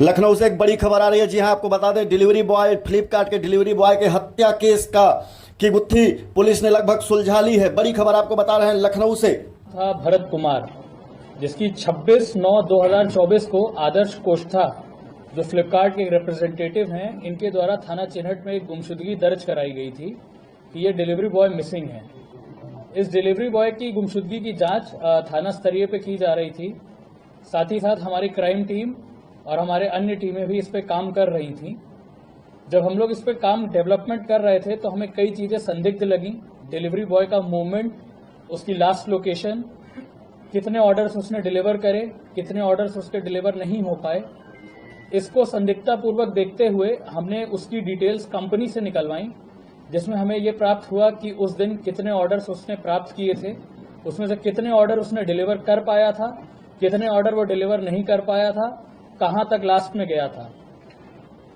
लखनऊ से एक बड़ी खबर आ रही है। जी हां, आपको बता दें, डिलीवरी बॉय, फ्लिपकार्ट के डिलीवरी बॉय के हत्या केस की गुत्थी पुलिस ने लगभग सुलझा ली है। बड़ी खबर आपको बता रहे हैं लखनऊ से। था भरत कुमार, जिसकी 26/9/2024 को आदर्श कोष्ठा, जो फ्लिपकार्ट के रिप्रेजेंटेटिव हैं, इनके द्वारा थाना चिन्हट में एक गुमशुदगी दर्ज कराई गई थी कि ये डिलीवरी बॉय मिसिंग है। इस डिलीवरी बॉय की गुमशुदगी की जांच थाना स्तरीय पे की जा रही थी। साथ ही साथ हमारी क्राइम टीम और हमारे अन्य टीमें भी इस पे काम कर रही थी। जब हम लोग इस पे काम डेवलपमेंट कर रहे थे तो हमें कई चीजें संदिग्ध लगी। डिलीवरी बॉय का मूवमेंट, उसकी लास्ट लोकेशन, कितने ऑर्डर्स उसने डिलीवर करे, कितने ऑर्डर्स उसके डिलीवर नहीं हो पाए, इसको संदिग्धता पूर्वक देखते हुए हमने उसकी डिटेल्स कंपनी से निकलवाई, जिसमें हमें ये प्राप्त हुआ कि उस दिन कितने ऑर्डर्स उसने प्राप्त किए थे, उसमें से कितने ऑर्डर उसने डिलीवर कर पाया था, कितने ऑर्डर वो डिलीवर नहीं कर पाया था, कहां तक लास्ट में गया था।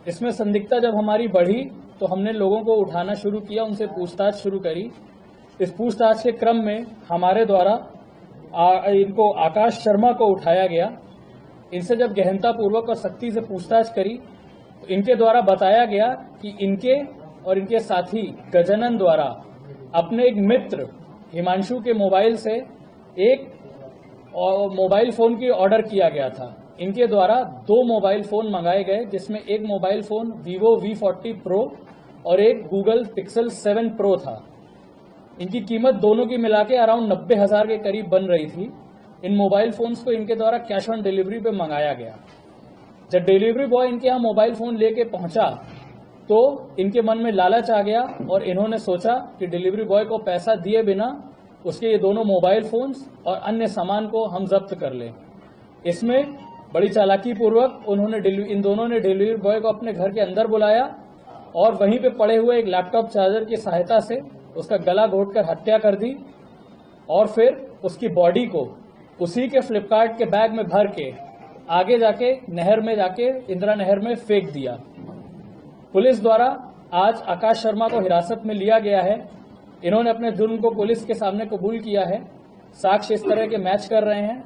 इसमें संदिग्धता जब हमारी बढ़ी तो हमने लोगों को उठाना शुरू किया, उनसे पूछताछ शुरू करी। इस पूछताछ के क्रम में हमारे द्वारा इनको आकाश शर्मा को उठाया गया। इनसे जब गहनतापूर्वक और सख्ती से पूछताछ करी तो इनके द्वारा बताया गया कि इनके और इनके साथी गजानन द्वारा अपने एक मित्र हिमांशु के मोबाइल से एक मोबाइल फोन की ऑर्डर किया गया था। इनके द्वारा 2 मोबाइल फोन मंगाए गए, जिसमें एक mobile phone Vivo V40 Pro और एक Google Pixel 7 Pro था। इनकी कीमत दोनों की मिला के अराउंड 90,000 के करीब बन रही थी। इन मोबाइल फोन्स को इनके द्वारा कैश ऑन डिलीवरी पे मंगाया गया। जब डिलीवरी बॉय इनके यहाँ मोबाइल फोन लेके पहुंचा तो इनके मन में लालच आ गया और इन्होंने सोचा कि डिलीवरी बॉय को पैसा दिए बिना उसके ये दोनों मोबाइल फोन्स और अन्य सामान को हम जब्त कर लें। इसमें बड़ी चालाकी पूर्वक इन दोनों ने डिलीवरी बॉय को अपने घर के अंदर बुलाया और वहीं पे पड़े हुए एक लैपटॉप चार्जर की सहायता से उसका गला घोंटकर हत्या कर दी और फिर उसकी बॉडी को उसी के फ्लिपकार्ट के बैग में भर के आगे जाके नहर में जाके इंदिरा नहर में फेंक दिया। पुलिस द्वारा आज आकाश शर्मा को हिरासत में लिया गया है। इन्होंने अपने जुर्म को पुलिस के सामने कबूल किया है। साक्ष्य इस तरह के मैच कर रहे हैं।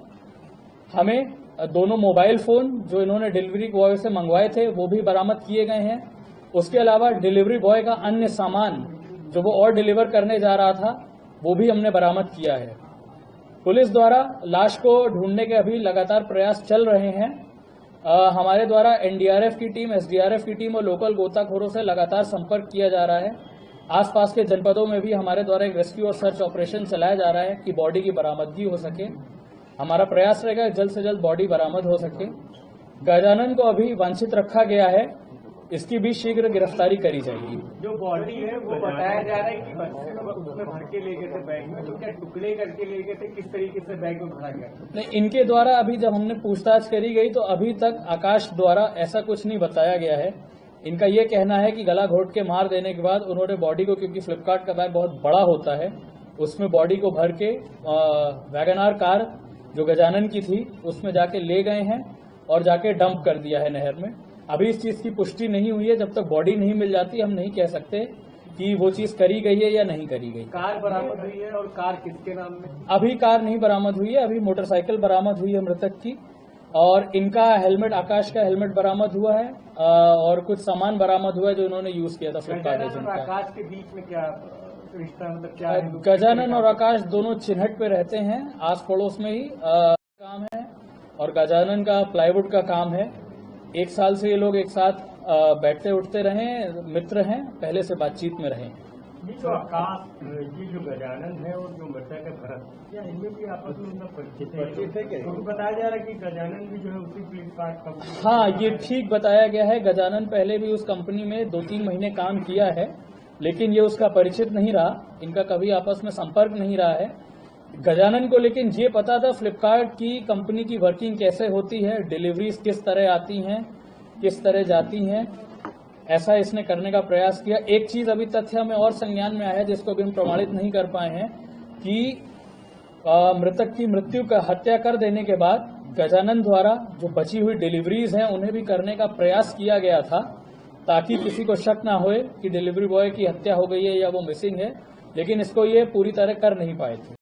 हमें दोनों मोबाइल फोन जो इन्होंने डिलीवरी बॉय से मंगवाए थे वो भी बरामद किए गए हैं। उसके अलावा डिलीवरी बॉय का अन्य सामान जो वो और डिलीवर करने जा रहा था वो भी हमने बरामद किया है। पुलिस द्वारा लाश को ढूंढने के अभी लगातार प्रयास चल रहे हैं। हमारे द्वारा एनडीआरएफ की टीम, एसडीआरएफ की टीम और लोकल गोताखोरों से लगातार संपर्क किया जा रहा है। आसपास के जनपदों में भी हमारे द्वारा एक रेस्क्यू और सर्च ऑपरेशन चलाया जा रहा है कि बॉडी की बरामदगी हो सके। हमारा प्रयास रहेगा जल्द से जल्द बॉडी बरामद हो सके। गजानन को अभी वांछित रखा गया है, इसकी भी शीघ्र गिरफ्तारी करी जाएगी। जो बॉडी है वो बताया जा रहा है कि बच्चे लोग उसमें भर के ले गए थे बैग में, तो क्या टुकड़े करके ले गए थे, किस तरीके से बैग में भरा गया? नहीं, इनके द्वारा अभी जब हमने पूछताछ करी गई तो अभी तक आकाश द्वारा ऐसा कुछ नहीं बताया गया है। इनका ये कहना है कि गला घोंट के मार देने के बाद उन्होंने बॉडी को, क्योंकि फ्लिपकार्ट का बैग बहुत बड़ा होता है, उसमें बॉडी को भर के वैगनआर कार जो गजानन की थी उसमें जाके ले गए हैं और जाके डंप कर दिया है नहर में। अभी इस चीज की पुष्टि नहीं हुई है। जब तक बॉडी नहीं मिल जाती हम नहीं कह सकते कि वो चीज करी गई है या नहीं करी गई। कार बरामद हुई है और कार किसके नाम में? अभी कार नहीं बरामद हुई है, अभी मोटरसाइकिल बरामद हुई है मृतक की, और इनका हेलमेट, आकाश का हेलमेट बरामद हुआ है और कुछ सामान बरामद हुआ है जो इन्होंने यूज किया था फ्लिपकार्ट एजेंट का। आकाश के बीच में क्या रिश्ता, मतलब क्या है? गजानन और आकाश दोनों चिन्हट पे रहते हैं, आस पड़ोस में ही काम है और गजानन का प्लाईवुड का काम है। 1 साल से ये लोग एक साथ बैठते उठते रहे, मित्र हैं, पहले से बातचीत में रहे। जो आकाश, ये जो गजानन है और जो मृतक है भरत, क्या इनमें भी आपस में उनका परिचित है? तो बताया जा रहा है कि गजानन भी जो है उसी फ्लिपकार्ट कंपनी। हाँ, ये ठीक बताया गया है। गजानन पहले भी उस कंपनी में 2-3 महीने काम किया है, लेकिन ये उसका परिचित नहीं रहा, इनका कभी आपस में संपर्क नहीं रहा है। गजानन को लेकिन ये पता था फ्लिपकार्ट की कंपनी की वर्किंग कैसे होती है, डिलीवरीज किस तरह आती हैं, किस तरह जाती हैं, ऐसा इसने करने का प्रयास किया। एक चीज अभी तथ्य हमें और संज्ञान में आया है जिसको भी हम प्रमाणित नहीं कर पाए हैं कि मृतक की मृत्यु का हत्या कर देने के बाद गजानन द्वारा जो बची हुई डिलीवरीज हैं उन्हें भी करने का प्रयास किया गया था, ताकि किसी को शक ना होए कि डिलीवरी बॉय की हत्या हो गई है या वो मिसिंग है, लेकिन इसको ये पूरी तरह कर नहीं पाए थे।